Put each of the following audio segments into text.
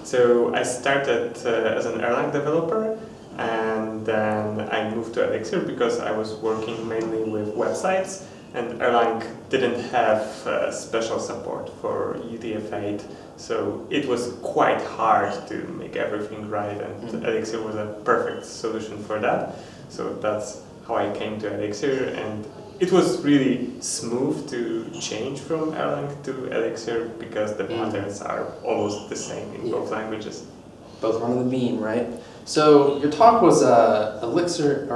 So I started as an Erlang developer, and then I moved to Elixir because I was working mainly with websites, and Erlang didn't have special support for UTF-8, so it was quite hard to make everything right, and Elixir was a perfect solution for that. So that's how I came to Elixir, and it was really smooth to change from Erlang to Elixir because the patterns are almost the same in both languages. Both run on the beam, right? So your talk was Elixir,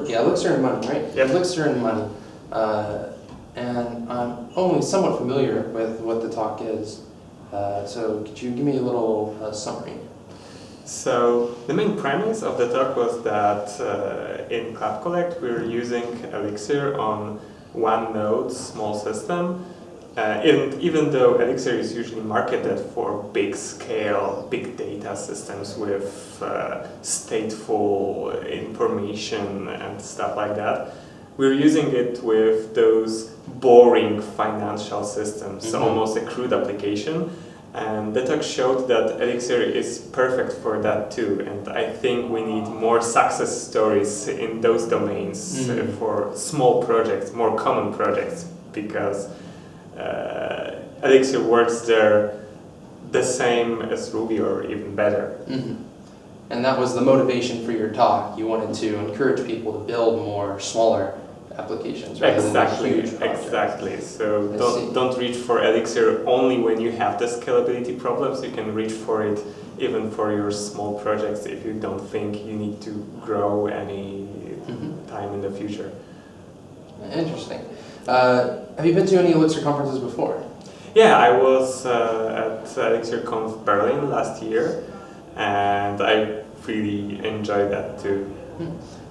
Elixir and money, right? Yep. Elixir and money. And I'm only somewhat familiar with what the talk is. So could you give me a little summary? So the main premise of the talk was that in Cloud Collect we're using Elixir on one node small system, and even though Elixir is usually marketed for big scale, big data systems with stateful information and stuff like that, we're using it with those boring financial systems, almost a crude application. And the talk showed that Elixir is perfect for that too, and I think we need more success stories in those domains for small projects, more common projects, because Elixir works there the same as Ruby or even better. And that was the motivation for your talk. You wanted to encourage people to build more smaller applications rather than huge projects. Exactly. So don't reach for Elixir only when you have the scalability problems. You can reach for it even for your small projects if you don't think you need to grow any time in the future. Interesting. Have you been to any Elixir conferences before? Yeah, I was at ElixirConf Berlin last year, and I really enjoyed that too.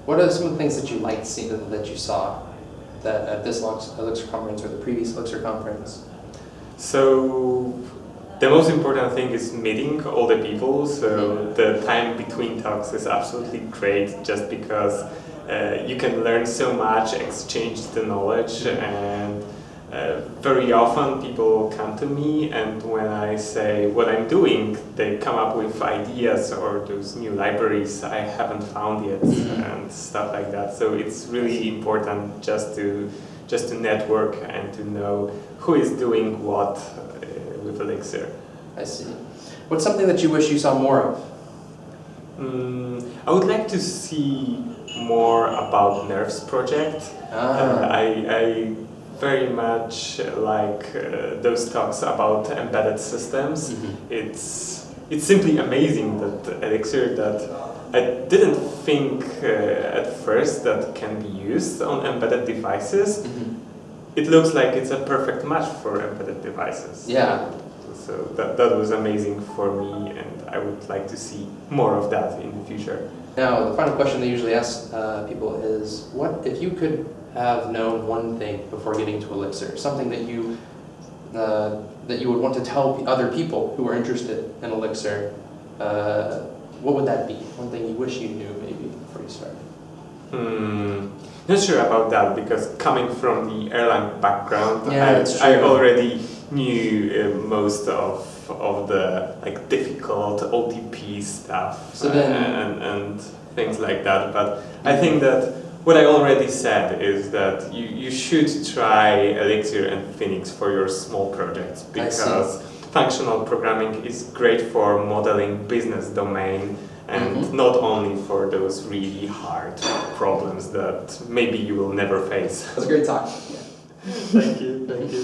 What are some of the things that you liked seeing that you saw that at this Elixir conference or the previous Elixir conference? So the most important thing is meeting all the people. So the time between talks is absolutely great, just because you can learn so much, exchange the knowledge, and very often people come to me, and when I say what I'm doing, they come up with ideas or those new libraries I haven't found yet and stuff like that. So it's really important just to network and to know who is doing what with Elixir. I see. What's something that you wish you saw more of? I would like to see more about Nerv's project. I very much like those talks about embedded systems. It's simply amazing that Elixir, that I didn't think at first that can be used on embedded devices. It looks like it's a perfect match for embedded devices. Yeah. So that was amazing for me, and I would like to see more of that in the future. Now, the final question they usually ask people is, what if you could have known one thing before getting to Elixir, something that you would want to tell other people who are interested in Elixir, what would that be? One thing you wish you knew maybe before you started? Not sure about that, because coming from the Erlang background, yeah, I already knew most of the difficult OTP stuff, so then, and things like that. But I think that what I already said is that you should try Elixir and Phoenix for your small projects, because functional programming is great for modeling business domain, and not only for those really hard problems that maybe you will never face. That was a great talk. Thank you.